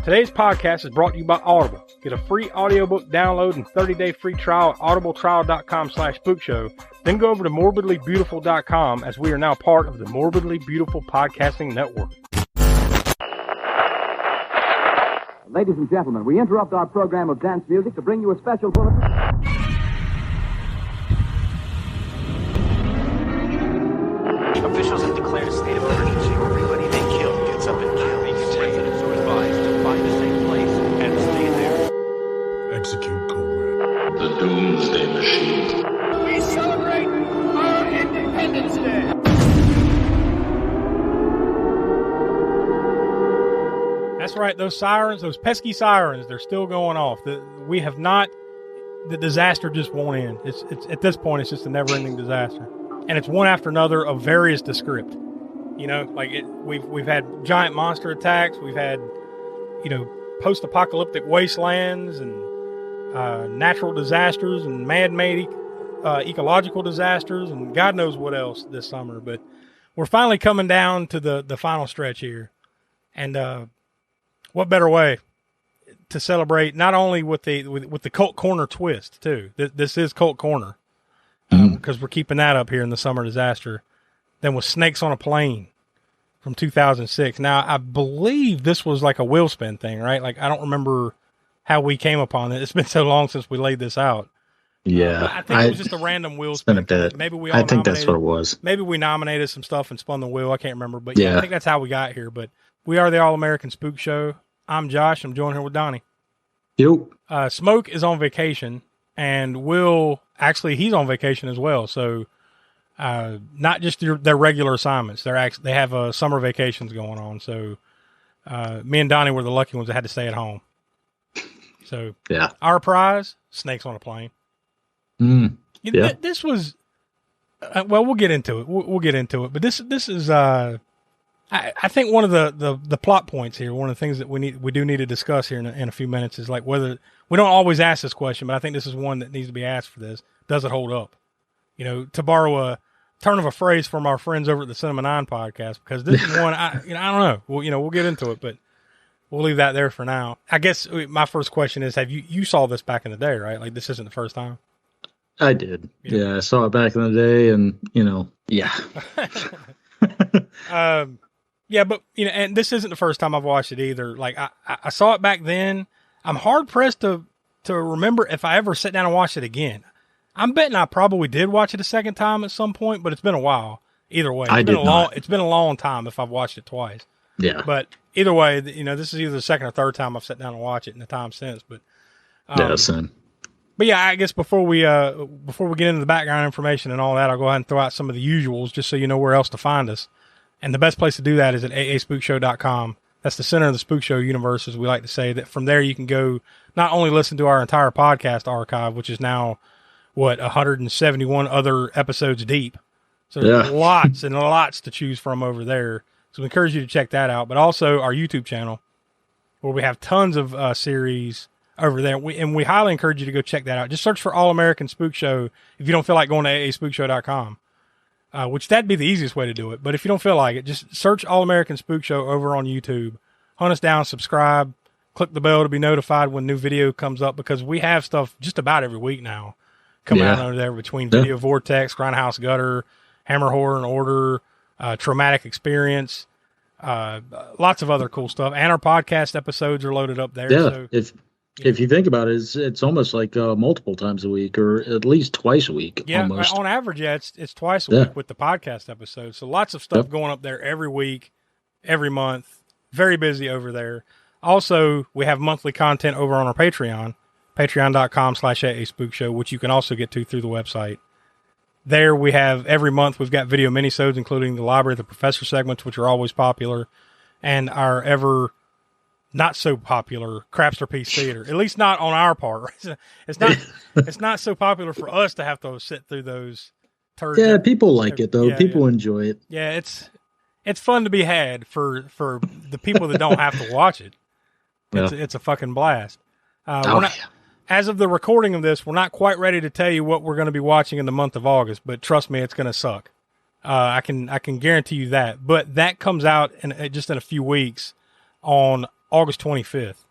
Today's podcast is brought to you by Audible. Get a free audiobook download and 30-day free trial at audibletrial.com/spookshow. Then go over to morbidlybeautiful.com as we are now part of the Morbidly Beautiful Podcasting Network. Ladies and gentlemen, we interrupt our program of dance music to bring you a special bulletin. Officials have declared a state of emergency. Everybody they kill gets up and kills. Residents are advised to find a safe place and stay there. Execute Code Red. The Doomsday Machine. We celebrate our Independence Day. That's right, those sirens, those pesky sirens, they're still going off. The disaster just won't end. It's at this point, it's just a never-ending disaster. And it's one after another of various descript. You know, like we've had giant monster attacks, we've had, post-apocalyptic wastelands and natural disasters and man-made ecological disasters and God knows what else this summer. But we're finally coming down to the final stretch here. And what better way to celebrate not only with the Cult Corner twist too. This is Cult Corner because we're keeping that up here in the Summer Disaster. Then with Snakes on a Plane from 2006. Now I believe this was like a wheel spin thing, right? Like I don't remember how we came upon it. It's been so long since we laid this out. Yeah, I think it was just a random wheel spin. Maybe we all I think that's what it was. Maybe we nominated some stuff and spun the wheel. I can't remember, but yeah, I think that's how we got here. But we are the All-American Spook Show. I'm Josh. I'm joined here with Donnie. Yep. Smoke is on vacation, and Will, actually, he's on vacation as well. So, not just their regular assignments. They have summer vacations going on. So, me and Donnie were the lucky ones that had to stay at home. So, yeah. Our prize, Snakes on a Plane. Yeah. This was, well, we'll get into it. We'll get into it. But this is, I think one of the plot points here, one of the things that we do need to discuss here in a few minutes is like whether we don't always ask this question, but I think this is one that needs to be asked for this. Does it hold up? To borrow a turn of a phrase from our friends over at the Cinema 9 podcast, because this is one I don't know. We'll get into it, but we'll leave that there for now. I guess my first question is, have you saw this back in the day, right? Like this isn't the first time. I did. Yeah, I saw it back in the day, and yeah. Yeah, but and this isn't the first time I've watched it either. Like I saw it back then. I'm hard pressed to remember if I ever sat down and watched it again. I'm betting I probably did watch it a second time at some point, but it's been a while. Either way, it's been a long time if I've watched it twice. Yeah. But either way, this is either the second or third time I've sat down and watched it in the time since. But yeah, same. But yeah, I guess before we get into the background information and all that, I'll go ahead and throw out some of the usuals just so you know where else to find us. And the best place to do that is at aaspookshow.com. That's the center of the Spook Show universe, as we like to say. That from there you can go not only listen to our entire podcast archive, which is now 171 other episodes deep. So there's lots and lots to choose from over there. So we encourage you to check that out. But also our YouTube channel, where we have tons of series over there. We highly encourage you to go check that out. Just search for All American Spook Show if you don't feel like going to aaspookshow.com. Which that'd be the easiest way to do it. But if you don't feel like it, just search All American Spook Show over on YouTube. Hunt us down, subscribe, click the bell to be notified when new video comes up, because we have stuff just about every week now coming out over there between Video Vortex, Grindhouse Gutter, Hammer Horror and Order, Traumatic Experience, lots of other cool stuff. And our podcast episodes are loaded up there. Yeah, so, if you think about it, it's almost like multiple times a week, or at least twice a week. Yeah, almost. On average, it's twice a week with the podcast episodes. So lots of stuff going up there every week, every month. Very busy over there. Also, we have monthly content over on our Patreon, patreon.com/AASpookShow, which you can also get to through the website. There we have, every month, we've got video minisodes, including the Library of the Professor segments, which are always popular, and our ever not so popular Crapster Piece Theater, at least not on our part. It's not so popular for us to have to sit through those turds. Yeah, people like it though. Yeah, people enjoy it. Yeah, it's fun to be had for the people that don't have to watch it. It's a fucking blast. As of the recording of this, we're not quite ready to tell you what we're going to be watching in the month of August, but trust me, it's going to suck. I can guarantee you that. But that comes out just in a few weeks on August 25th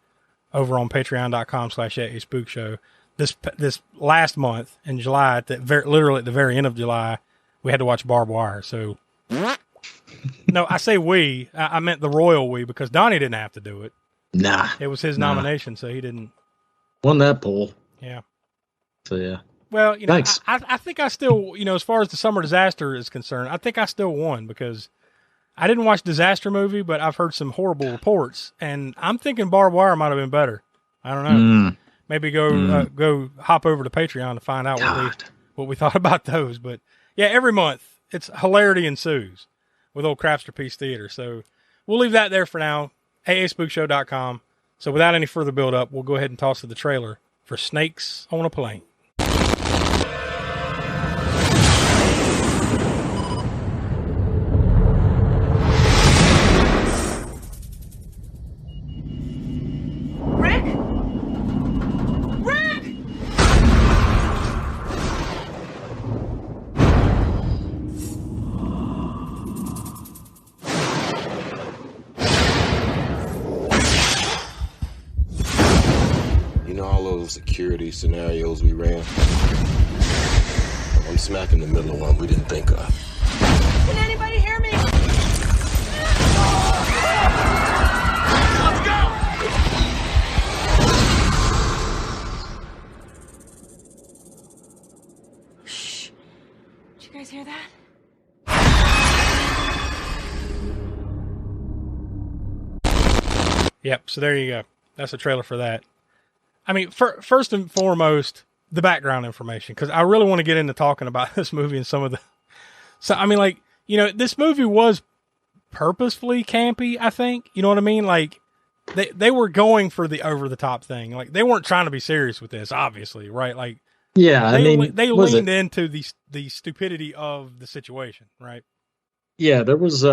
over on patreon.com/spookshow. This last month in July, literally at the very end of July, we had to watch Barbed Wire. So, no, I say we. I meant the royal we, because Donnie didn't have to do it. Nah. It was his nomination, so he didn't. Won that poll. Yeah. So, yeah. Well, Thanks. I think I still, as far as the Summer Disaster is concerned, I think I still won, because I didn't watch Disaster Movie, but I've heard some horrible reports, and I'm thinking Barbed Wire might have been better. I don't know. Maybe go hop over to Patreon to find out what we thought about those. But yeah, every month it's hilarity ensues with old Crapster Piece Theater. So we'll leave that there for now. AASpookshow.com. So without any further build up, we'll go ahead and toss to the trailer for Snakes on a Plane. Security scenarios we ran. I'm smack in the middle of one we didn't think of. Can anybody hear me? Let's go! Shh. Did you guys hear that? Yep, so there you go. That's a trailer for that. I mean, first and foremost, the background information, because I really want to get into talking about this movie and some of the... So, I mean, like, this movie was purposefully campy, I think. You know what I mean? Like, they were going for the over-the-top thing. Like, they weren't trying to be serious with this, obviously, right? Like, yeah, they leaned into the stupidity of the situation, right? Yeah, there was...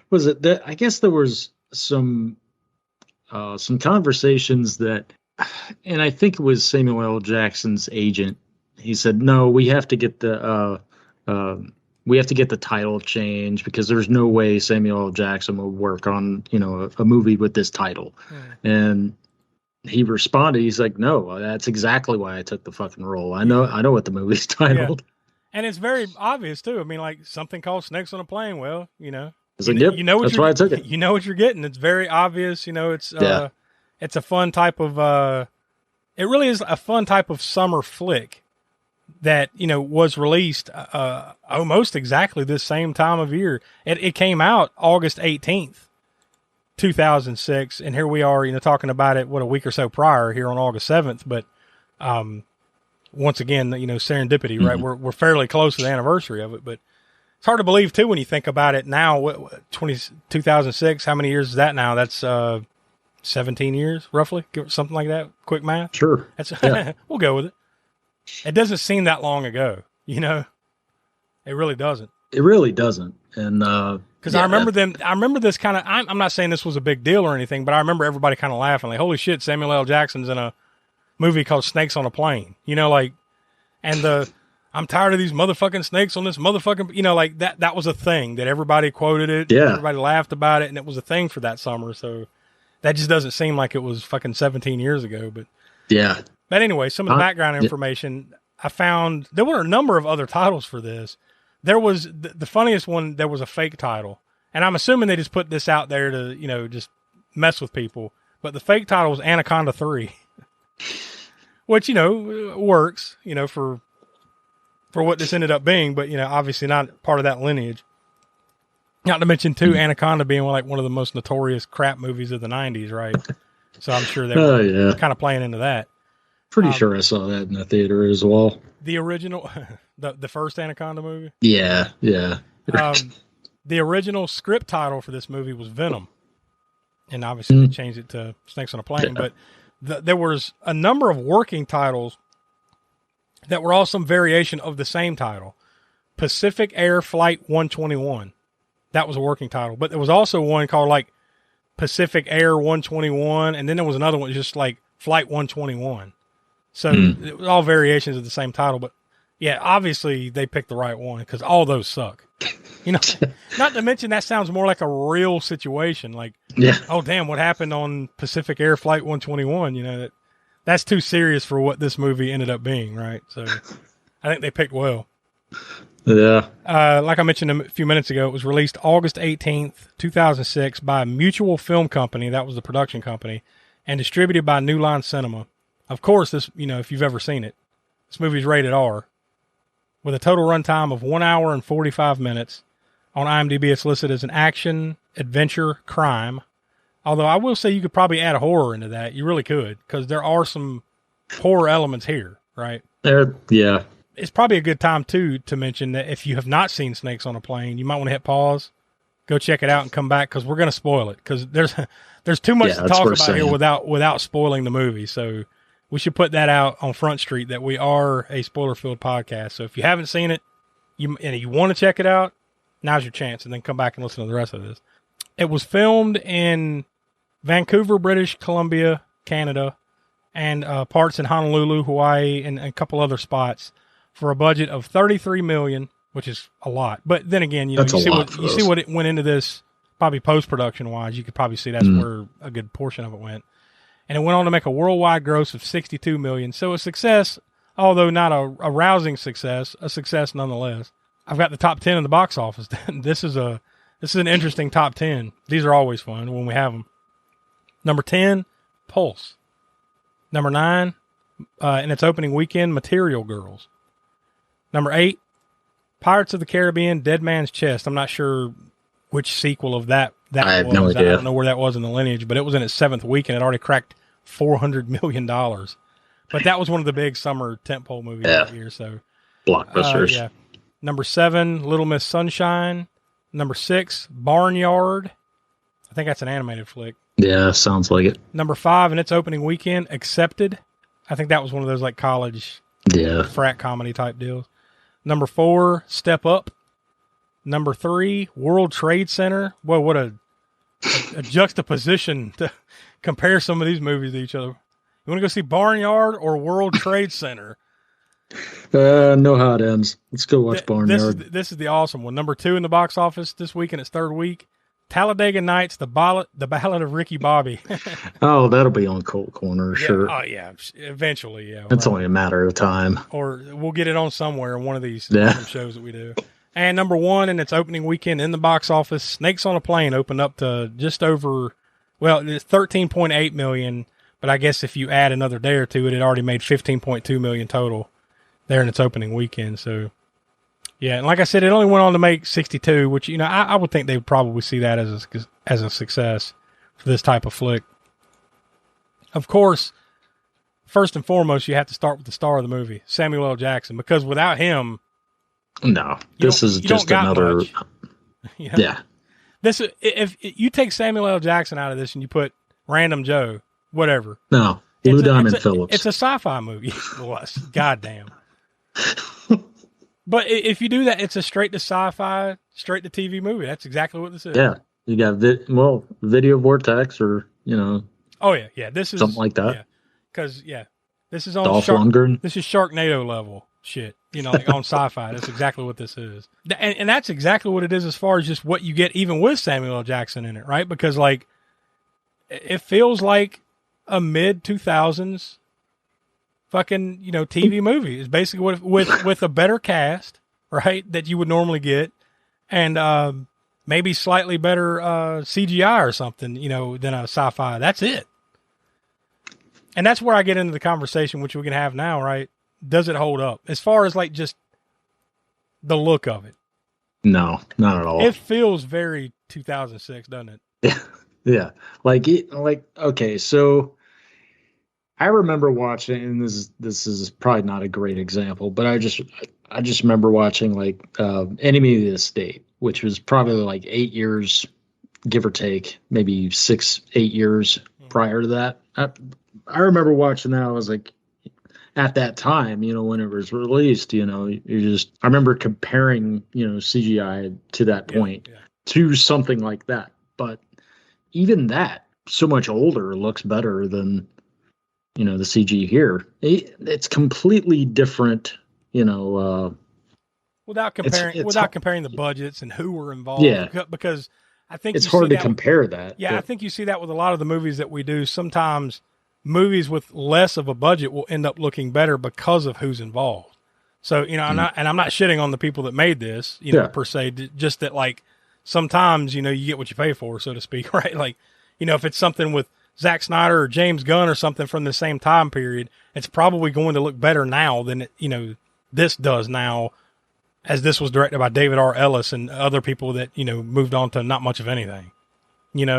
was it that? I guess there was some conversations that, and I think it was Samuel L. Jackson's agent. He said, "No, we have to get the title change, because there's no way Samuel L. Jackson will work on a movie with this title." And he responded, he's like, "No, that's exactly why I took the fucking role. I know what the movie's titled." Yeah. And it's very obvious too. I mean, like, something called Snakes on a Plane. Well, It's like, yep, that's why I took it. You know what you're getting. It's very obvious. It's it's a fun type of it really is a fun type of summer flick that was released almost exactly this same time of year. It came out August 18th, 2006, and here we are, talking about it a week or so prior here on August 7th. But once again, serendipity, right? We're fairly close to the anniversary of it, but. It's hard to believe, too, when you think about it now. 2006, how many years is that now? That's 17 years, roughly? Something like that? Quick math? Sure. We'll go with it. It doesn't seem that long ago, It really doesn't. It really doesn't. And because I remember this kind of, I'm not saying this was a big deal or anything, but I remember everybody kind of laughing, like, holy shit, Samuel L. Jackson's in a movie called Snakes on a Plane, and I'm tired of these motherfucking snakes on this motherfucking, that was a thing that everybody quoted it. Yeah. Everybody laughed about it, and it was a thing for that summer. So that just doesn't seem like it was fucking 17 years ago. But yeah. But anyway, some of the background information I found, there were a number of other titles for this. There was the funniest one. There was a fake title, and I'm assuming they just put this out there to, just mess with people. But the fake title was Anaconda 3, which, works, for what this ended up being, but obviously not part of that lineage. Not to mention too, Anaconda being one of the most notorious crap movies of the 90s, right? So I'm sure they were kind of playing into that. Pretty sure I saw that in the theater as well. The original, the first Anaconda movie. Yeah. The original script title for this movie was Venom, and obviously they changed it to Snakes on a Plane. Yeah. But there was a number of working titles that were all some variation of the same title. Pacific Air Flight 121. That was a working title. But there was also one called Pacific Air 121. And then there was another one just Flight 121. So it was all variations of the same title. But yeah, obviously they picked the right one because all those suck. You know, not to mention that sounds more like a real situation. Like, Yeah. oh damn, what happened on Pacific Air Flight 121? You know, that's too serious for what this movie ended up being, right? So, I think they picked well. Yeah. Like I mentioned a few minutes ago, it was released August 18th, 2006 by Mutual Film Company. That was the production company, and distributed by New Line Cinema. Of course, this, you know, if you've ever seen it, this movie's rated R with a total runtime of 1 hour and 45 minutes. On IMDb, it's listed as an action, adventure, crime. Although I will say you could probably add a horror into that. You really could, because there are some horror elements here, right? Yeah. It's probably a good time, too, to mention that if you have not seen Snakes on a Plane, you might want to hit pause, go check it out, and come back, because we're going to spoil it. Because there's too much to talk about here without spoiling the movie. So we should put that out on Front Street, that we are a spoiler-filled podcast. So if you haven't seen it, and you want to check it out, now's your chance, and then come back and listen to the rest of this. It was filmed in Vancouver, British Columbia, Canada, and parts in Honolulu, Hawaii, and a couple other spots for a budget of $33 million, which is a lot. But then again, you know, you see what it went into this, probably post-production wise. You could probably see that's where a good portion of it went. And it went on to make a worldwide gross of $62 million. So a success, although not a rousing success, a success nonetheless. I've got the top 10 in the box office. This is an interesting top 10. These are always fun when we have them. Number 10, Pulse. Number 9, in its opening weekend, Material Girls. Number 8, Pirates of the Caribbean, Dead Man's Chest. I'm not sure which sequel of that I have was. no idea. I don't know where that was in the lineage, but it was in its 7th week and it already cracked $400 million. But that was one of the big summer tentpole movies that year. So Blockbusters. Yeah. Number 7, Little Miss Sunshine. Number 6, Barnyard. I think that's an animated flick. Yeah, sounds like it. Number 5, in its opening weekend, Accepted. I think that was one of those like college frat comedy type deals. Number 4, Step Up. Number 3, World Trade Center. Boy, what a juxtaposition to compare some of these movies to each other. You want to go see Barnyard or World Trade Center? Know how it ends. Let's go watch Barnyard. This is the awesome one. Number 2 in the box office this week in its 3rd week. Talladega Nights, the Ballad of Ricky Bobby. Oh, that'll be on Cult Corner, sure. Oh, yeah. Eventually, yeah. It's only a matter of time. Or we'll get it on somewhere in one of these shows that we do. And number 1 in its opening weekend in the box office, Snakes on a Plane opened up to just over, well, it's $13.8 million. But I guess if you add another day or two, it had already made $15.2 million total there in its opening weekend. So, yeah, and like I said, it only went on to make 62, which, you know, I would think they would probably see that as a success for this type of flick. Of course, first and foremost, you have to start with the star of the movie, Samuel L. Jackson, because without him, no, this is just another. You know? Yeah, this if you take Samuel L. Jackson out of this and you put Random Joe, whatever. No, Lou Diamond Phillips. It's a sci-fi movie. Goddamn. But if you do that, it's a straight to sci-fi, straight to TV movie. That's exactly what this is. Yeah, you got Video Vortex, or you know. Oh yeah. This is something like that. Yeah, because this is on Dolph Lundgren. This is Sharknado level shit. You know, like on sci-fi. That's exactly what this is, and that's exactly what it is as far as just what you get, even with Samuel L. Jackson in it, right? Because like, it feels like a mid 2000s fucking, you know, TV movie. Is basically with a better cast, right, that you would normally get, and maybe slightly better CGI or something, you know, than a sci-fi. That's it. And that's where I get into the conversation, which we can have now, right? Does it hold up as far as like just the look of it? No, not at all. It feels very 2006, doesn't it? Yeah. Like okay, so I remember watching, and this is probably not a great example, but I just remember watching like Enemy of the State, which was probably like 8 years, give or take, maybe 6-8 years prior to that. I remember watching that. I was like, at that time, you know, when it was released, you know, I remember comparing, you know, CGI to that point to something like that. But even that, so much older, looks better than, you know, the CG here. It's completely different, you know. without comparing the budgets and who were involved. Yeah. Because I think it's hard to compare that. Yeah, I think you see that with a lot of the movies that we do. Sometimes movies with less of a budget will end up looking better because of who's involved. So, I'm not shitting on the people that made this, per se, just that like sometimes, you get what you pay for, so to speak, right? Like, if it's something with Zack Snyder or James Gunn or something from the same time period, it's probably going to look better now than, this does now, as this was directed by David R. Ellis and other people that, moved on to not much of anything,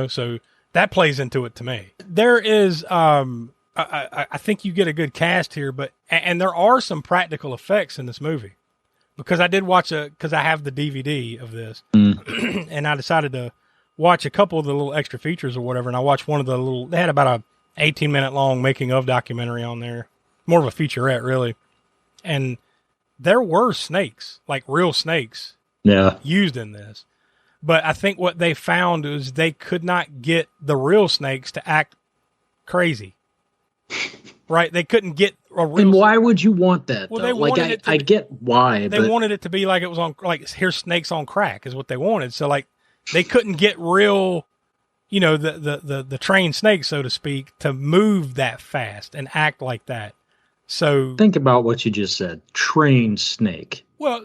so that plays into it to me. There is, I think you get a good cast here, and there are some practical effects in this movie, because I did because I have the DVD of this, and I decided to watch a couple of the little extra features or whatever, and I watched one of the they had about a 18-minute long making of documentary on there, more of a featurette really, and there were snakes, like real snakes, used in this, but I think what they found was they could not get the real snakes to act crazy. Right, they couldn't get a real. And why would you want that? Well, though? I get why they wanted it to be like it was on, like here's snakes on crack is what they wanted. So like they couldn't get real, the trained snake, so to speak, to move that fast and act like that. So think about what you just said. Trained snake. Well,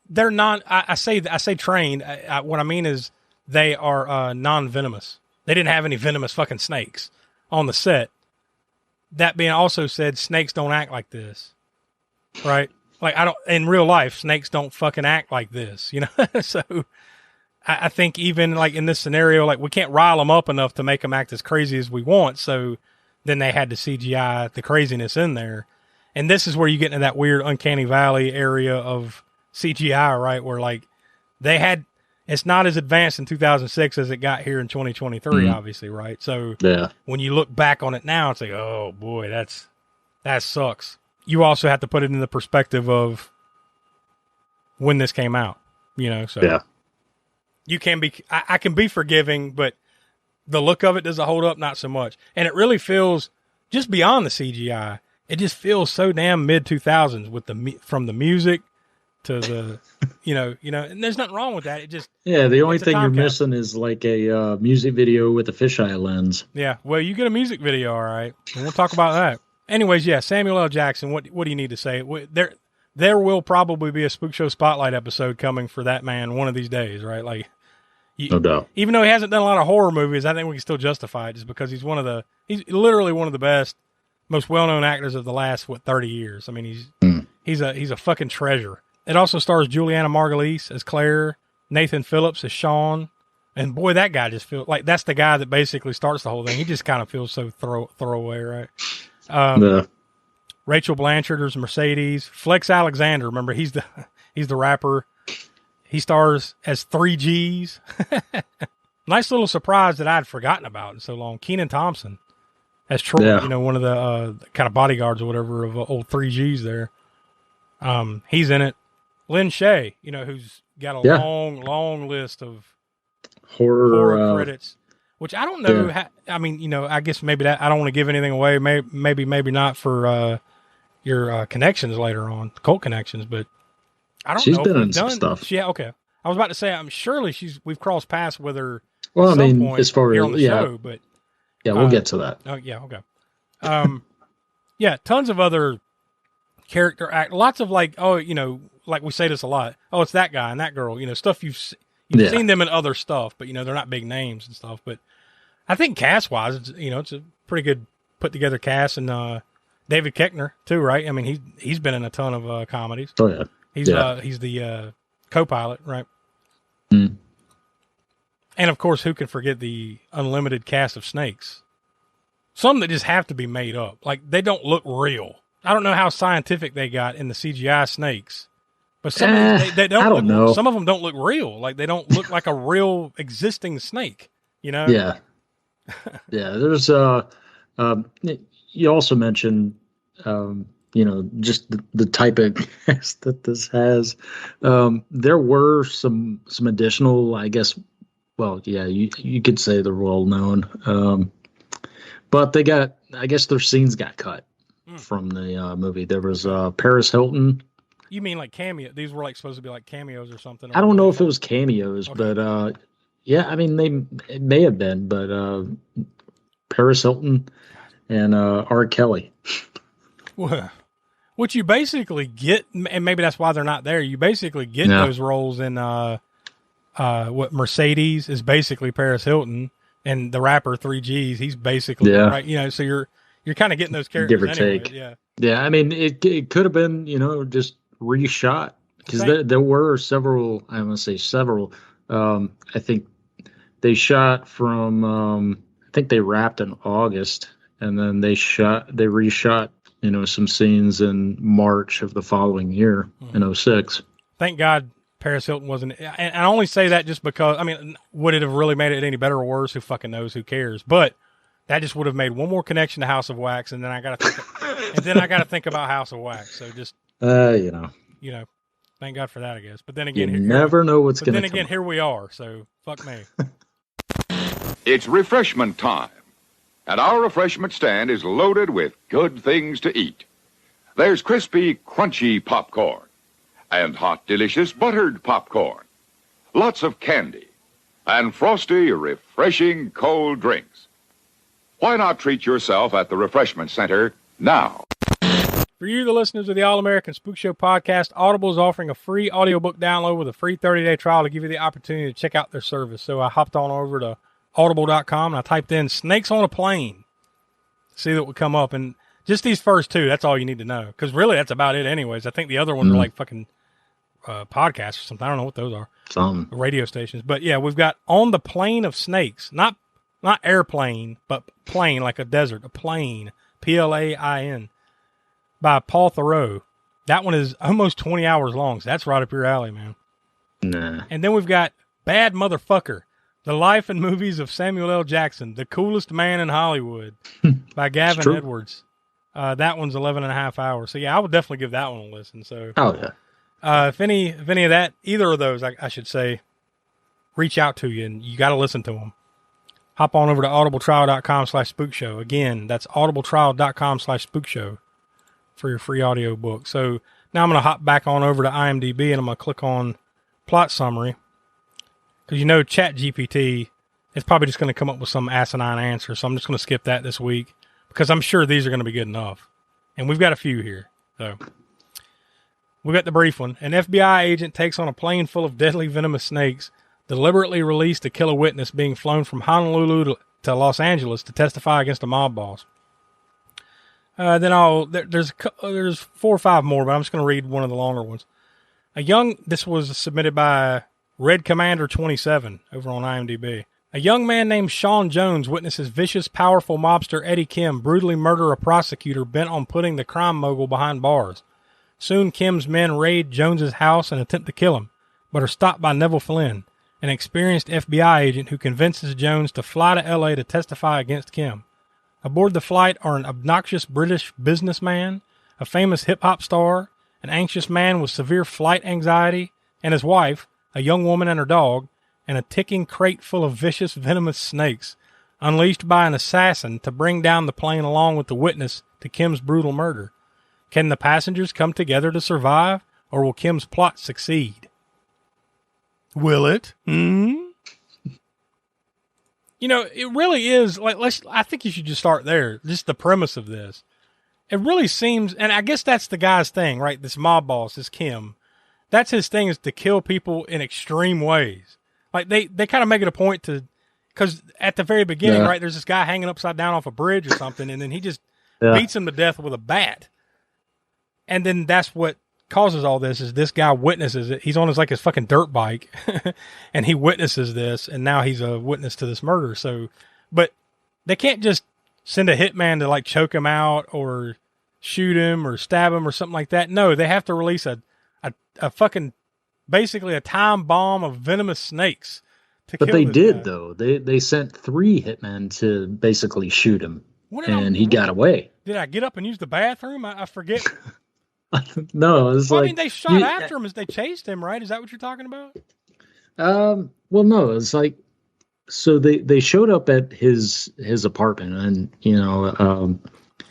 they're not. I say trained. What I mean is they are non-venomous. They didn't have any venomous fucking snakes on the set. That being also said, snakes don't act like this, right? Like in real life, snakes don't fucking act like this, So I think even like in this scenario, like we can't rile them up enough to make them act as crazy as we want. So then they had to CGI the craziness in there. And this is where you get into that weird uncanny valley area of CGI, right? Where like it's not as advanced in 2006 as it got here in 2023, obviously, right? So when you look back on it now, it's like, oh boy, that sucks. You also have to put it in the perspective of when this came out, so you can be, I can be forgiving, but the look of it, does it hold up? Not so much. And it really feels just beyond the CGI. It just feels so damn mid 2000s with from the music to the, and there's nothing wrong with that. It just, the only thing you're missing is like a music video with a fisheye lens. Yeah. Well, you get a music video. All right. And we'll talk about that. Anyways. Yeah. Samuel L. Jackson. What do you need to say? There will probably be a Spook Show Spotlight episode coming for that man one of these days, right? Like, no doubt. Even though he hasn't done a lot of horror movies, I think we can still justify it just because he's literally one of the best, most well-known actors of the last, 30 years. I mean, he's a fucking treasure. It also stars Juliana Margulies as Claire, Nathan Phillips as Sean, and boy, that guy just feels like that's the guy that basically starts the whole thing. He just kind of feels so throwaway, right? Rachel Blanchard as Mercedes, Flex Alexander. Remember, he's the rapper. He stars as 3Gs. Nice little surprise that I'd forgotten about in so long. Kenan Thompson as Troy, one of the kind of bodyguards or whatever of old 3Gs there. He's in it. Lynn Shay, who's got a long list of horror credits, which I don't know. I guess maybe that I don't want to give anything away. Maybe not for your connections later on, cult connections, but I don't know. She's been in some stuff. Yeah, okay. I was about to say, I'm surely we've crossed paths with her. Well, at some point as far here as on the show, but we'll get to that. Oh yeah, okay. Tons of other character act, lots of like we say this a lot. Oh, it's that guy and that girl. Stuff you've seen them in other stuff, but they're not big names and stuff. But I think cast wise, it's a pretty good put together cast, and David Koechner too, right? I mean, he's been in a ton of comedies. Oh yeah, he's the co-pilot, right? Mm. And of course, who can forget the unlimited cast of snakes? Some that just have to be made up, like they don't look real. I don't know how scientific they got in the CGI snakes, but some of them, they don't. I don't know. Some of them don't look real. Like they don't look like a real existing snake. Yeah. Yeah. There's you also mentioned just the type of cast that this has. There were some additional, I guess. Well, yeah, you could say they're well known, but I guess their scenes got cut from the movie. There was Paris Hilton, You mean like cameo? These were like supposed to be like cameos or something? I don't know if it was cameos, but yeah, I mean it may have been, but Paris Hilton and R. Kelly. Which you basically get, and maybe that's why they're not there. You basically get those roles in what Mercedes is basically Paris Hilton, and the rapper 3Gs. He's basically right. You know, so you're kind of getting those characters. Give or anyway. Take. Yeah. Yeah. I mean, it could have been, you know, just reshot because there were several. I want to say several. I think they shot from. I think they wrapped in August, and then they reshot. You know, some scenes in March of the following year in 06. Thank God Paris Hilton wasn't. And I only say that just because, I mean, would it have really made it any better or worse? Who fucking knows? Who cares? But that just would have made one more connection to House of Wax, and then I got to think about House of Wax. So just, you know, thank God for that, I guess. But then again, you never know what's going to come. Then again, here we are. So fuck me. It's refreshment time. And our refreshment stand is loaded with good things to eat. There's crispy, crunchy popcorn and hot, delicious buttered popcorn. Lots of candy and frosty, refreshing cold drinks. Why not treat yourself at the Refreshment Center now? For you, the listeners of the All-American Spook Show podcast, Audible is offering a free audiobook download with a free 30-day trial to give you the opportunity to check out their service. So I hopped on over to audible.com and I typed in snakes on a plane to see that would come up, and just these first two, that's all you need to know, because really that's about it anyways. I think the other ones are like fucking podcasts or something. I don't know what those are, some radio stations, but yeah, we've got On the Plane of Snakes, not airplane, but plane, like a desert, a plane, Plain, by Paul Theroux. That one is almost 20 hours long, so that's right up your alley, man. Nah. And then we've got Bad Motherfucker, The Life and Movies of Samuel L. Jackson, the coolest man in Hollywood, by Gavin Edwards. That one's 11 and a half hours. So yeah, I would definitely give that one a listen. So, if any of that, either of those, I should say, reach out to you, and you got to listen to them. Hop on over to audibletrial.com/spookshow. Again, that's audibletrial.com/spookshow for your free audio book. So now I'm going to hop back on over to IMDb, and I'm going to click on plot summary. Because ChatGPT is probably just going to come up with some asinine answer. So I'm just going to skip that this week, because I'm sure these are going to be good enough. And we've got a few here. So we got the brief one. An FBI agent takes on a plane full of deadly venomous snakes, deliberately released to kill a witness being flown from Honolulu to Los Angeles to testify against a mob boss. There's 4 or 5 more, but I'm just going to read one of the longer ones. This was submitted by Red Commander 27 over on IMDb. A young man named Sean Jones witnesses vicious, powerful mobster Eddie Kim brutally murder a prosecutor bent on putting the crime mogul behind bars. Soon, Kim's men raid Jones's house and attempt to kill him, but are stopped by Neville Flynn, an experienced FBI agent who convinces Jones to fly to L.A. to testify against Kim. Aboard the flight are an obnoxious British businessman, a famous hip-hop star, an anxious man with severe flight anxiety, and his wife, a young woman and her dog, and a ticking crate full of vicious, venomous snakes, unleashed by an assassin to bring down the plane along with the witness to Kim's brutal murder. Can the passengers come together to survive, or will Kim's plot succeed? Will it? You know, it really is, I think you should just start there, just the premise of this. It really seems, and I guess that's the guy's thing, right? This mob boss, this Kim. That's his thing, is to kill people in extreme ways. Like, they kind of make it a point to, because at the very beginning, right, there's this guy hanging upside down off a bridge or something, and then he just beats him to death with a bat. And then that's what causes all this, is this guy witnesses it. He's on his fucking dirt bike, and he witnesses this, and now he's a witness to this murder. So, but they can't just send a hitman to choke him out or shoot him or stab him or something like that. No, they have to release a fucking, basically a time bomb of venomous snakes to kill this guy. But they did, though. They sent 3 hitmen to basically shoot him, and he got away. Did I get up and use the bathroom? I forget. No, it's I mean, they shot after him as they chased him, right? Is that what you're talking about? Well, no, it's so they showed up at his apartment, and so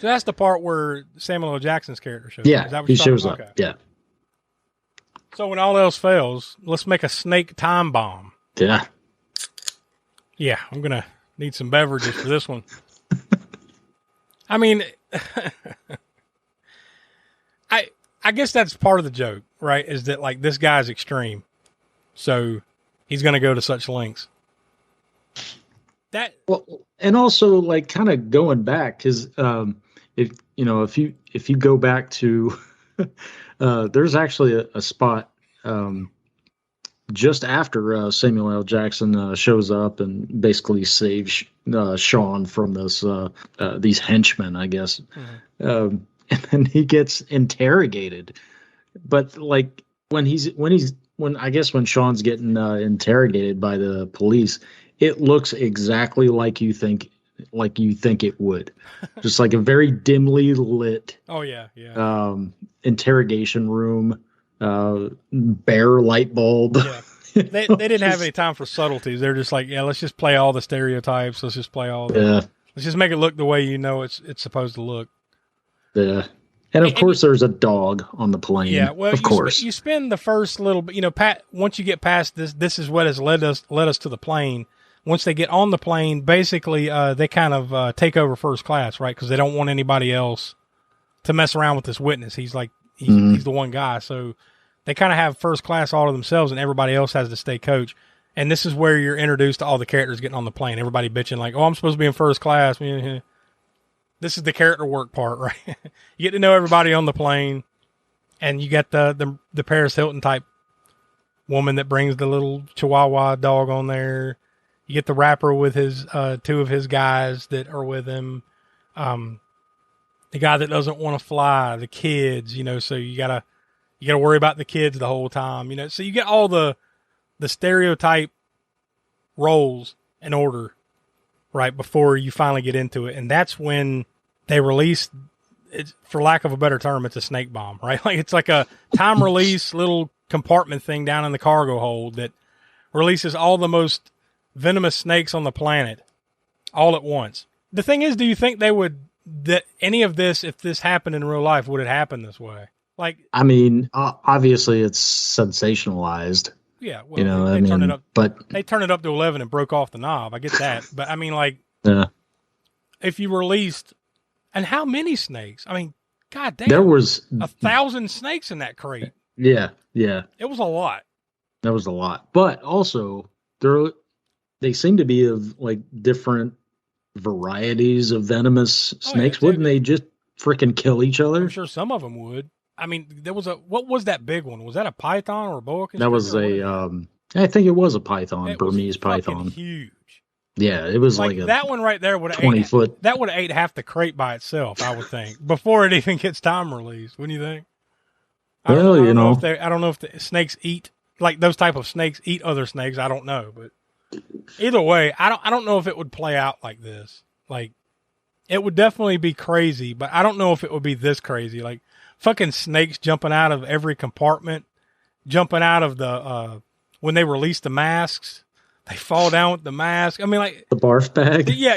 that's the part where Samuel L. Jackson's character shows up. Yeah, is that what he shows up. Okay. Yeah. So when all else fails, let's make a snake time bomb. Yeah. Yeah, I'm going to need some beverages for this one. I mean, I guess that's part of the joke, right? Is that like this guy's extreme. So he's going to go to such lengths. Well, and also like kind of going back, because if you go back to there's actually a spot just after Samuel L. Jackson shows up and basically saves Sean from these henchmen, I guess, and then he gets interrogated. But like when Sean's getting interrogated by the police, it looks exactly like you think it would, just like a very dimly lit. Oh yeah. Interrogation room, bare light bulb. Yeah. They didn't have any time for subtleties. They're just like, yeah, let's just play all the stereotypes. Let's just play all let's just make it look the way you know it's supposed to look. Yeah. And of course, there's a dog on the plane. Yeah, well, of course. You spend the first little bit, once you get past this is what has led us to the plane. Once they get on the plane, basically, they kind of take over first class, right? Because they don't want anybody else to mess around with this witness. He's the one guy. So they kind of have first class all to themselves, and everybody else has to stay coach. And this is where you're introduced to all the characters getting on the plane. Everybody bitching like, oh, I'm supposed to be in first class. This is the character work part, right? You get to know everybody on the plane, and you got the Paris Hilton type woman that brings the little Chihuahua dog on there. You get the rapper with his two of his guys that are with him. The guy that doesn't want to fly, the kids, so you gotta worry about the kids the whole time, So you get all the stereotype roles in order, right, before you finally get into it. And that's when they release it, for lack of a better term, it's a snake bomb, right? Like it's like a time release little compartment thing down in the cargo hold that releases all the most venomous snakes on the planet all at once. The thing is, do you think that any of this, if this happened in real life, would it happen this way? Like, I mean, obviously it's sensationalized. Yeah, well, they turn it up, but they turn it up to 11 and broke off the knob. I get that, but I mean, like, if you released, and how many snakes? I mean, god damn, there was 1,000 snakes in that crate. Yeah, it was a lot. That was a lot, but also they seem to be of like different varieties of venomous snakes. Wouldn't they just freaking kill each other? I'm sure some of them would. I mean, there was what was that big one? Was that a python or a boa constrictor? That was I think it was a python, Burmese python. Huge. Yeah, it was like that one right there would have 20 foot. That would have ate half the crate by itself, I would think, before it even gets time release. Wouldn't you think? I don't know if the snakes eat, like those type of snakes eat other snakes. I don't know, but either way, I don't know if it would play out like this. Like, it would definitely be crazy, but I don't know if it would be this crazy. Like, fucking snakes jumping out of every compartment, jumping out of the when they release the masks, they fall down with the mask. I mean, like the barf bag. Yeah,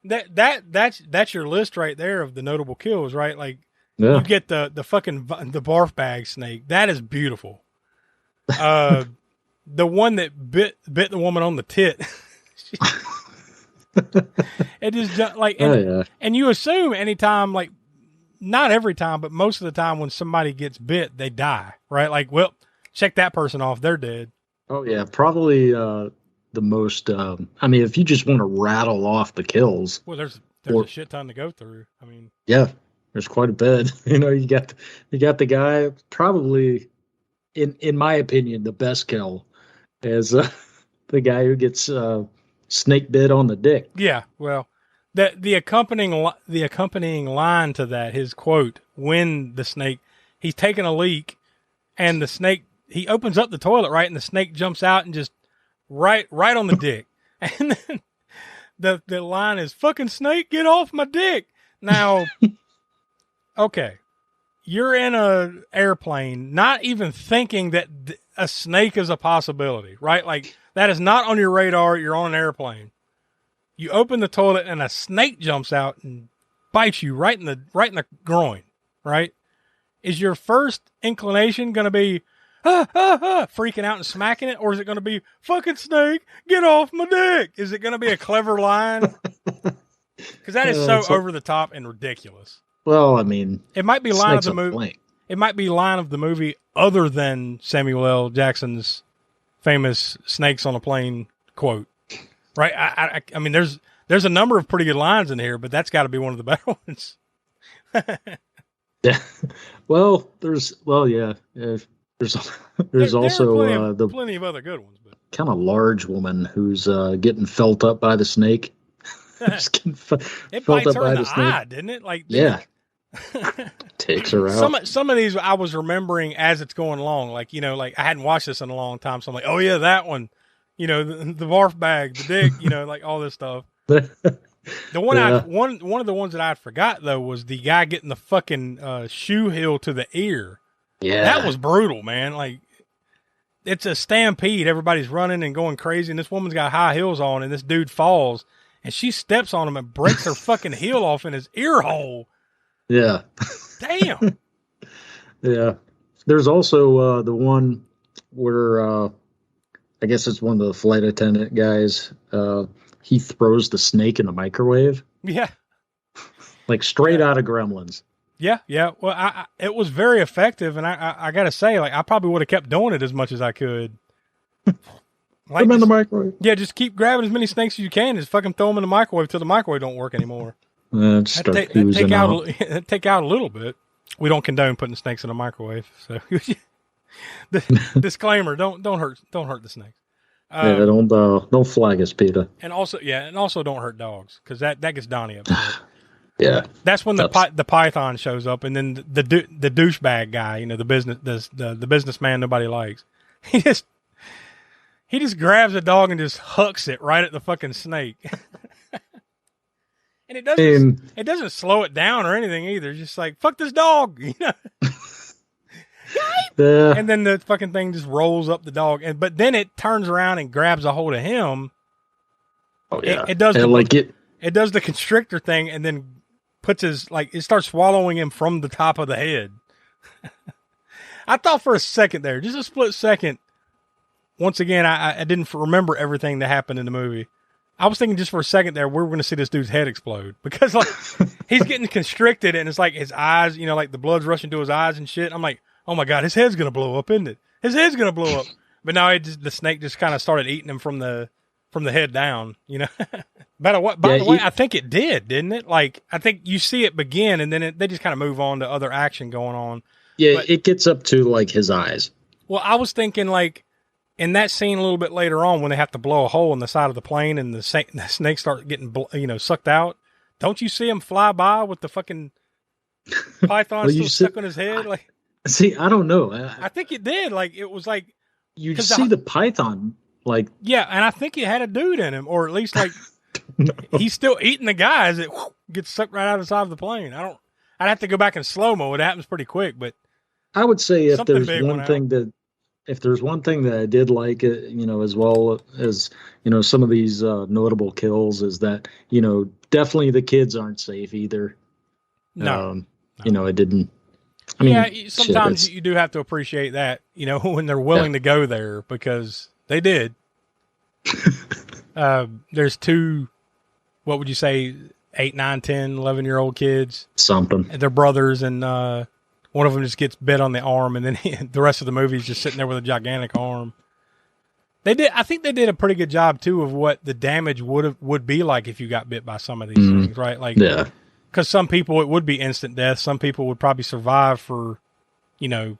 that's your list right there of the notable kills, right? Like, you get the fucking the barf bag snake. That is beautiful. The one that bit the woman on the tit. It just like, and you assume anytime, like, not every time, but most of the time when somebody gets bit, they die, right? Like, well, check that person off, they're dead. Oh yeah, probably the most. I mean, if you just want to rattle off the kills, well, there's a shit ton to go through. I mean, yeah, there's quite a bit. You got the guy, probably in my opinion, the best kill is the guy who gets snake bit on the dick. Yeah, well, the accompanying line to that, his quote, when the snake, he's taking a leak, and the snake, he opens up the toilet, right, and the snake jumps out and just right on the dick, and then the line is, "Fucking snake, get off my dick." Now, okay, you're in a airplane, not even thinking that a snake is a possibility, right? Like, that is not on your radar. You're on an airplane. You open the toilet and a snake jumps out and bites you right in the groin, right? is your first inclination going to be freaking out and smacking it, or is it going to be fucking snake, get off my dick? Is it going to be a clever line? Because that is so over the top and ridiculous. Well, I mean, it might be line of the movie. It might be line of the movie other than Samuel L. Jackson's famous "snakes on a plane" quote. Right? I mean, there's a number of pretty good lines in here, but that's got to be one of the better ones. Yeah. Well, there's also plenty of other good ones, but kind of large woman who's getting felt up by the snake. Just getting it felt bites up her by in the the snake. eye, didn't it? Like, yeah. Takes her out. Some of these I was remembering as it's going along. Like, you know, like I hadn't watched this in a long time, so I'm like, oh yeah, that one. You know, the barf bag, the dick, you know, like all this stuff. The one one of the ones that I forgot though was the guy getting the fucking shoe heel to the ear. Yeah, that was brutal, man. Like, it's a stampede. Everybody's running and going crazy, and this woman's got high heels on, and this dude falls, and she steps on him and breaks her fucking heel off in his ear hole. Yeah. Damn. Yeah. There's also the one where I guess it's one of the flight attendant guys. He throws the snake in the microwave. Yeah. Like straight out of Gremlins. Yeah, yeah. Well, it was very effective, and I got to say, like, I probably would have kept doing it as much as I could. Like, put them in the microwave. Yeah, just keep grabbing as many snakes as you can. Just fucking throw them in the microwave till the microwave don't work anymore. Take out a little bit. We don't condone putting snakes in the microwave. So, disclaimer: don't hurt the snakes. Yeah, don't flag us, Peter. And also don't hurt dogs, because that gets Donnie upset. Yeah, that's when the python shows up, and then the douchebag guy, you know, the businessman nobody likes. He just grabs a dog and just hucks it right at the fucking snake. And it doesn't slow it down or anything either. It's just like, fuck this dog, you know. And then the fucking thing just rolls up the dog, but then it turns around and grabs a hold of him. Oh yeah, it does it does the constrictor thing, and then puts it starts swallowing him from the top of the head. I thought for a second there, just a split second. Once again, I didn't remember everything that happened in the movie. I was thinking just for a second there, we were going to see this dude's head explode, because like he's getting constricted, and it's like his eyes, you know, like the blood's rushing to his eyes and shit. I'm like, oh my God, his head's going to blow up, isn't it? His head's going to blow up. But now the snake just kind of started eating him from the head down, you know. By the way, I think it did, didn't it? Like, I think you see it begin, and then they just kind of move on to other action going on. Yeah, but it gets up to like his eyes. Well, I was thinking like in that scene a little bit later on when they have to blow a hole in the side of the plane and the snake starts getting sucked out. Don't you see him fly by with the fucking python still stuck on his head? Like, see, I don't know. I think it did. Like, it was like you see the python. Like, yeah, and I think it had a dude in him, or at least like he's still eating the guy as it gets sucked right out of the side of the plane. I'd have to go back in slow mo. It happens pretty quick, but I would say if there's one thing that I did like, you know, as well as, you know, some of these notable kills, is that, you know, definitely the kids aren't safe either. No. You know, it didn't. I mean, sometimes you do have to appreciate that, you know, when they're willing to go there, because they did. There's two, what would you say, 8, 9, 10, 11-year-old kids. Something. They're brothers, and one of them just gets bit on the arm, and then the rest of the movie is just sitting there with a gigantic arm. I think they did a pretty good job too of what the damage would be like if you got bit by some of these things, right? Like, yeah. Because some people, it would be instant death. Some people would probably survive for, you know,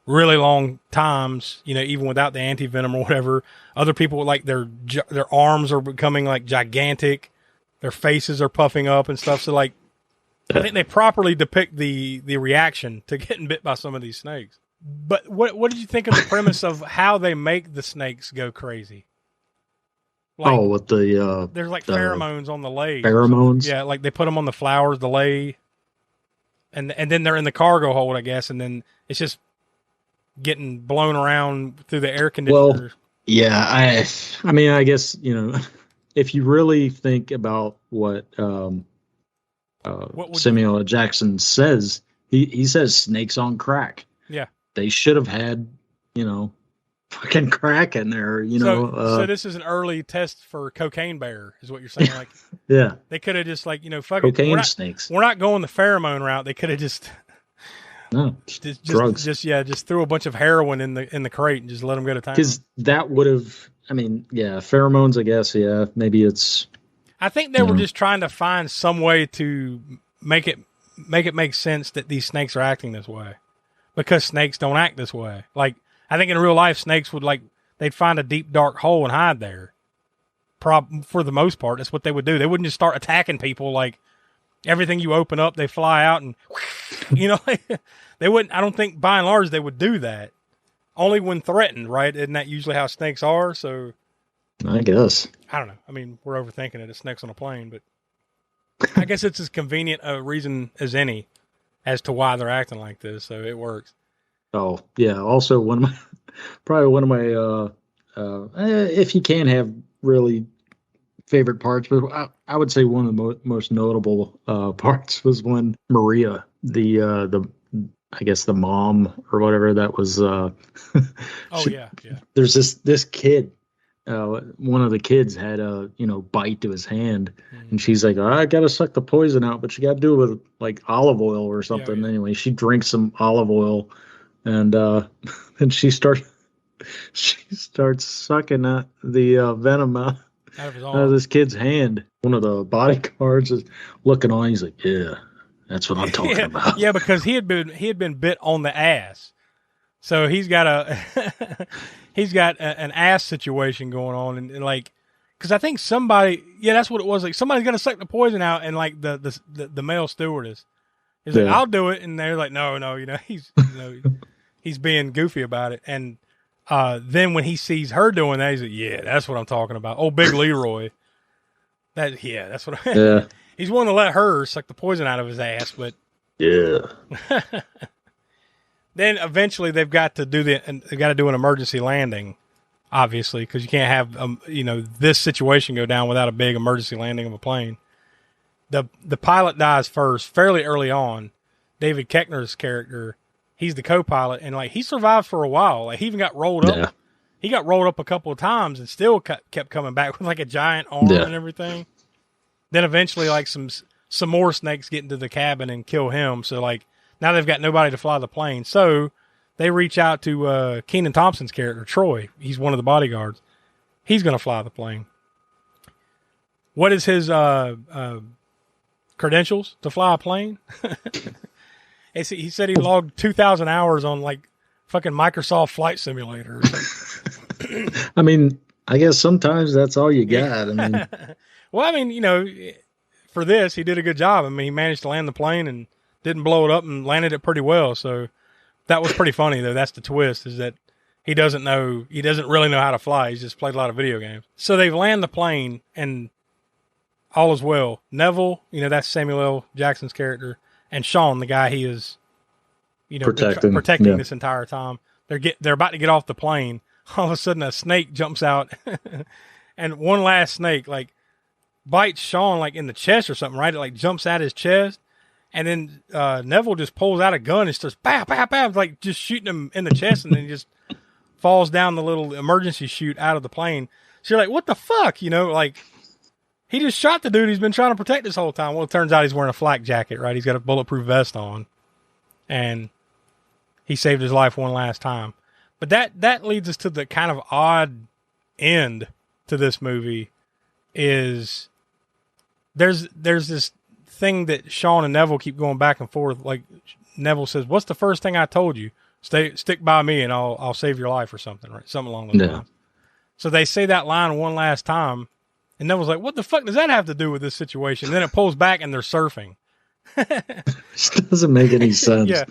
really long times, you know, even without the anti-venom or whatever. Other people, like, their arms are becoming, like, gigantic. Their faces are puffing up and stuff. So, like, I think they properly depict the reaction to getting bit by some of these snakes. But what did you think of the premise of how they make the snakes go crazy? Like, with the there's like pheromones on the lay. Pheromones, yeah, like they put them on the flowers, the lay, and then they're in the cargo hold, I guess, and then it's just getting blown around through the air conditioners. Well, yeah, I mean, I guess, you know, if you really think about what Samuel L. Jackson says He says snakes on crack. Yeah. They should have had, fucking crack in there, So this is an early test for cocaine bear, is what you're saying? Like, yeah. they could have just fuck cocaine it. Snakes. We're not going the pheromone route. They could have just drugs. Just threw a bunch of heroin in the crate and just let them go to town. Because that would have, pheromones. I guess, maybe it's. I think they were just trying to find some way to make it make sense that these snakes are acting this way, because snakes don't act this way. Like, I think in real life, snakes would they'd find a deep dark hole and hide there. For the most part, that's what they would do. They wouldn't just start attacking people like everything you open up, they fly out and they wouldn't. I don't think by and large they would do that. Only when threatened, right? Isn't that usually how snakes are? So I guess. I don't know. I mean, we're overthinking it. It's snakes on a plane, but I guess it's as convenient a reason as any as to why they're acting like this. So it works. Oh yeah. Also, one of my if you can have really favorite parts, but I would say one of the most notable parts was when Maria, the I guess the mom or whatever that was. Yeah. There's this kid. One of the kids had a bite to his hand, and she's like, I gotta suck the poison out, but you gotta do it with like olive oil or something. Yeah. Anyway, she drinks some olive oil, and then she starts sucking the venom out of this kid's hand. One of the bodyguards is looking on. He's like, yeah, that's what I'm talking about. Yeah, because he had been bit on the ass. So he's got an ass situation going on, and like, because I think somebody, that's what it was. Like, somebody's gonna suck the poison out, and like the male stewardess is like, I'll do it, and they're like, no, he's being goofy about it, and then when he sees her doing that, he's like, yeah, that's what I'm talking about. Oh, Big Leroy, that's what. He's willing to let her suck the poison out of his ass, but yeah. Then eventually they've got to do an emergency landing, obviously, because you can't have this situation go down without a big emergency landing of a plane. The pilot dies first, fairly early on. David Koechner's character, he's the co-pilot, and like he survived for a while. Like he even got rolled up. Yeah. He got rolled up a couple of times and still kept coming back with like a giant arm and everything. Then eventually, like some more snakes get into the cabin and kill him. So like. Now they've got nobody to fly the plane. So they reach out to Kenan Thompson's character, Troy. He's one of the bodyguards. He's going to fly the plane. What is his credentials to fly a plane? He said he logged 2,000 hours on like fucking Microsoft Flight Simulator. I mean, I guess sometimes that's all you got. I mean, well, I mean, for this, he did a good job. I mean, he managed to land the plane and didn't blow it up and landed it pretty well. So that was pretty funny, though. That's the twist, is that he doesn't really know how to fly. He's just played a lot of video games. So they've landed the plane and all is well. Neville, that's Samuel L. Jackson's character, and Sean, the guy he is, protecting this entire time. They're about to get off the plane. All of a sudden a snake jumps out and one last snake like bites Sean like in the chest or something, right? It like jumps out his chest. And then Neville just pulls out a gun and starts pow, pow, pow, like just shooting him in the chest, and then he just falls down the little emergency chute out of the plane. So you're like, what the fuck? Like he just shot the dude he's been trying to protect this whole time. Well, it turns out he's wearing a flak jacket, right? He's got a bulletproof vest on, and he saved his life one last time. But that leads us to the kind of odd end to this movie. Is there's this thing that Sean and Neville keep going back and forth. Like Neville says, "What's the first thing I told you? Stick by me, and I'll save your life," or something, right? Something along those lines. So they say that line one last time, and Neville's like, "What the fuck does that have to do with this situation?" And then it pulls back, and they're surfing. It doesn't make any sense. Yeah,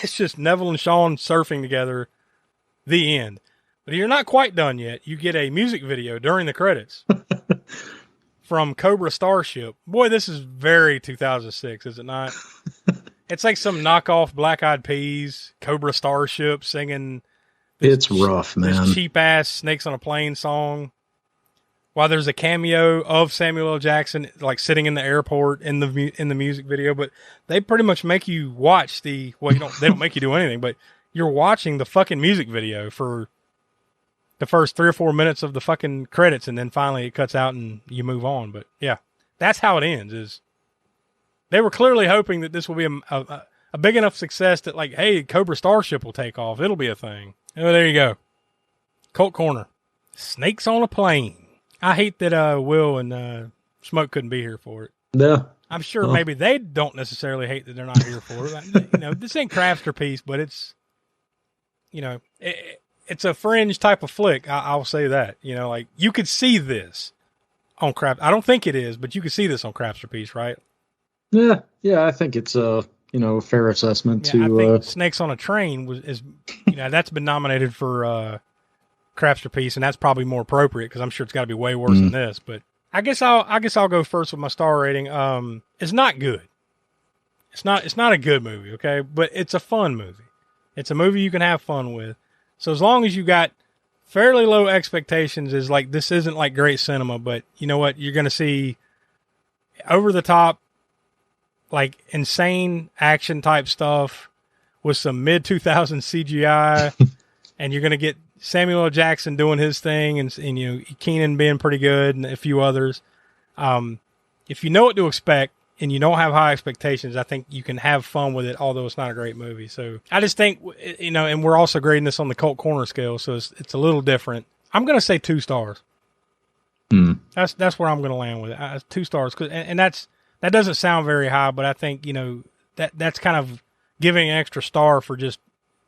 it's just Neville and Sean surfing together. The end. But you're not quite done yet. You get a music video during the credits. From Cobra Starship. Boy, this is very 2006, is it not? It's like some knockoff Black Eyed Peas, Cobra Starship singing. It's rough, man. This cheap ass Snakes on a Plane song. while there's a cameo of Samuel L. Jackson, like sitting in the airport in the music video, but they pretty much make you watch they don't make you do anything, but you're watching the fucking music video for the first 3 or 4 minutes of the fucking credits, and then finally it cuts out and you move on. But yeah, that's how it ends. Is they were clearly hoping that this will be a big enough success that, like, hey, Cobra Starship will take off. It'll be a thing. Oh, there you go. Cult Corner. Snakes on a Plane. I hate that Will and Smoke couldn't be here for it. Yeah. I'm sure maybe they don't necessarily hate that they're not here for it. This ain't Crafster piece, but it's, it's a fringe type of flick. I'll say that. Like, you could see this on Craft. I don't think it is, but you could see this on Crafster piece, right? Yeah. I think it's a fair assessment I to. think Snakes on a Train is that's been nominated for Crafster piece, and that's probably more appropriate because I'm sure it's got to be way worse than this. But I guess I'll go first with my star rating. It's not good. It's not a good movie, okay, but it's a fun movie. It's a movie you can have fun with. So as long as you got fairly low expectations, is like, this isn't like great cinema, but you know what, you're going to see over the top, like, insane action type stuff with some mid 2000s CGI, and you're going to get Samuel L. Jackson doing his thing, and Keenan being pretty good, and a few others. If you know what to expect and you don't have high expectations, I think you can have fun with it, although it's not a great movie. So I just think, and we're also grading this on the Cult Corner scale, so it's a little different. I'm going to say 2 stars. That's where I'm going to land with it. 2 stars, and that doesn't sound very high, but I think that's kind of giving an extra star for just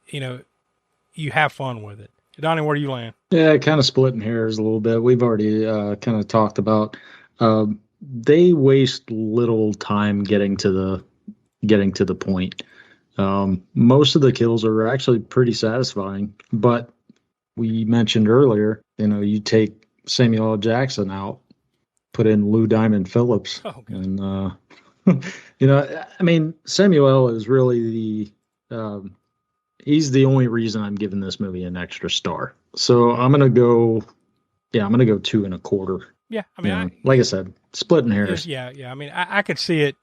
you have fun with it. Donnie, where do you land? Yeah, kind of splitting hairs a little bit. We've already kind of talked about. They waste little time getting to the point. Most of the kills are actually pretty satisfying, but we mentioned earlier, you take Samuel L. Jackson out, put in Lou Diamond Phillips, and Samuel L. is really the he's the only reason I'm giving this movie an extra star. So I'm gonna go 2 1/4. Yeah, I mean, like I said, splitting hairs. Yeah. I mean, I could see it.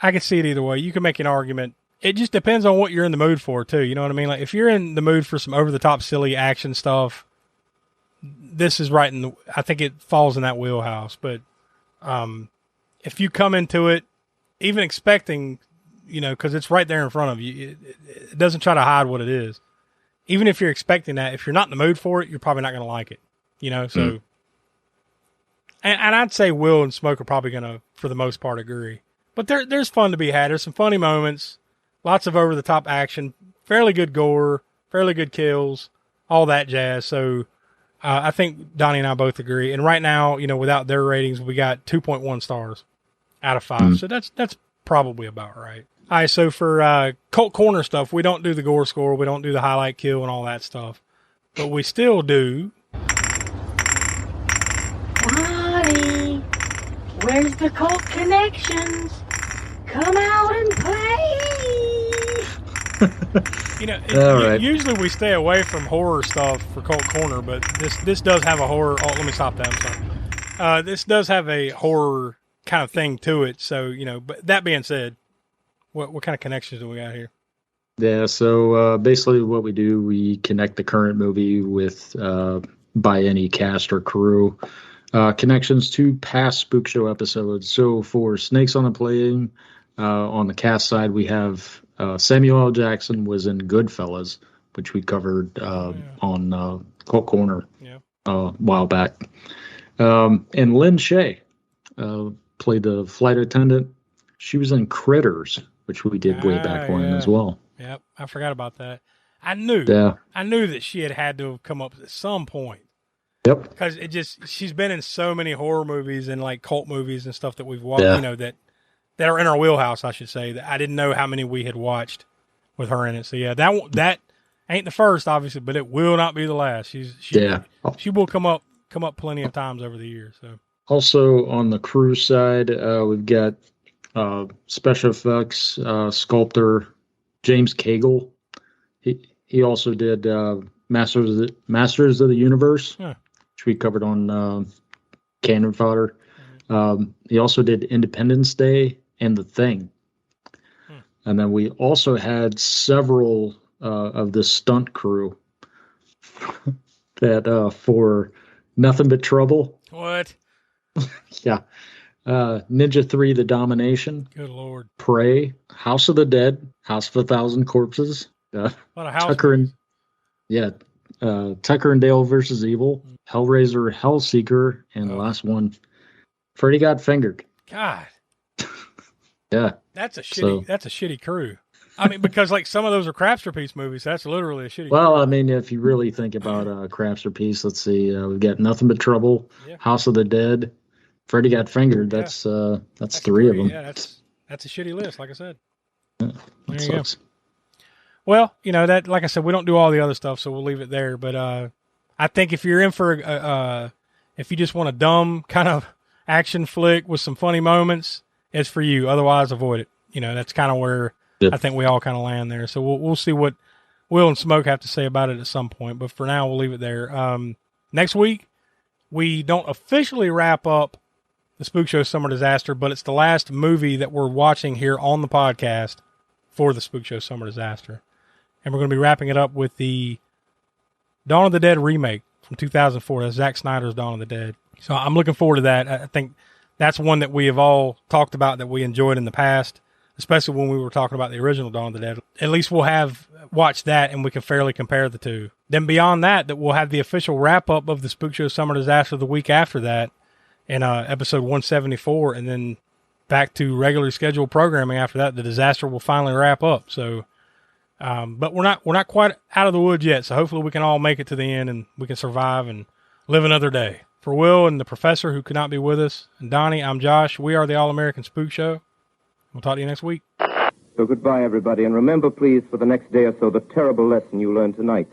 I could see it either way. You can make an argument. It just depends on what you're in the mood for, too. You know what I mean? Like, if you're in the mood for some over-the-top, silly action stuff, this is right I think it falls in that wheelhouse. But if you come into it, even expecting, because it's right there in front of you, it doesn't try to hide what it is. Even if you're expecting that, if you're not in the mood for it, you're probably not going to like it. So... And I'd say Will and Smoke are probably going to, for the most part, agree. But there's fun to be had. There's some funny moments, lots of over-the-top action, fairly good gore, fairly good kills, all that jazz. So I think Donnie and I both agree. And right now, without their ratings, we got 2.1 stars out of 5. So that's probably about right. All right, so for Cult Corner stuff, we don't do the gore score. We don't do the highlight kill and all that stuff. But we still do... Where's the cult connections? Come out and play! Usually we stay away from horror stuff for Cult Corner, but this does have a horror... Oh, let me stop that. I'm sorry. This does have a horror kind of thing to it. So, but that being said, what kind of connections do we got here? Yeah, so basically what we do, we connect the current movie with by any cast or crew. Connections to past Spook Show episodes. So for Snakes on a Plane, on the cast side, we have Samuel L. Jackson was in Goodfellas, which we covered on Cult Corner a while back. And Lynn Shay played the flight attendant. She was in Critters, which we did way back when as well. Yep, I forgot about that. I knew that she had to have come up at some point. Yep. Because she's been in so many horror movies and like cult movies and stuff that we've watched, that are in our wheelhouse, I should say, that I didn't know how many we had watched with her in it. So yeah, that ain't the first, obviously, but it will not be the last. She will come up plenty of times over the years. So also on the crew side, we've got special effects sculptor James Cagle. He also did Masters of the Universe. Which we covered on cannon fodder. He also did Independence Day and The Thing. And then we also had several of the stunt crew that for Nothing But Trouble. What? Yeah. Ninja 3, The Domination. Good Lord. Prey, House of the Dead, House of a Thousand Corpses. A lot of house Tucker and Tucker and Dale versus Evil, Hellraiser, Hellseeker, and the last one, Freddy Got Fingered. God. Yeah. That's a shitty crew. I mean, because like some of those are Crapster movies. That's literally a shitty. Well, I mean, if you really think about Crapster, let's see. We've got Nothing But Trouble, House of the Dead, Freddy Got Fingered. That's three of them. Yeah, that's a shitty list. Like I said. Yeah, there you go. Well, that, like I said, we don't do all the other stuff, so we'll leave it there. But I think if you're in for if you just want a dumb kind of action flick with some funny moments, it's for you. Otherwise, avoid it. That's kind of where I think we all kind of land there. So we'll see what Will and Smoke have to say about it at some point. But for now, we'll leave it there. Next week, we don't officially wrap up the Spookshow Summer Disaster, but it's the last movie that we're watching here on the podcast for the Spookshow Summer Disaster. And we're going to be wrapping it up with the Dawn of the Dead remake from 2004. That's Zack Snyder's Dawn of the Dead. So I'm looking forward to that. I think that's one that we have all talked about that we enjoyed in the past, especially when we were talking about the original Dawn of the Dead. At least we'll have watched that and we can fairly compare the two. Then beyond that we'll have the official wrap-up of the Spookshow Summer Disaster the week after that in episode 174, and then back to regularly scheduled programming after that. The disaster will finally wrap up. So, but we're not quite out of the woods yet, so hopefully we can all make it to the end and we can survive and live another day. For Will and the professor who could not be with us, and Donnie, I'm Josh. We are the All-American Spook Show. We'll talk to you next week. So goodbye, everybody, and remember, please, for the next day or so, the terrible lesson you learned tonight.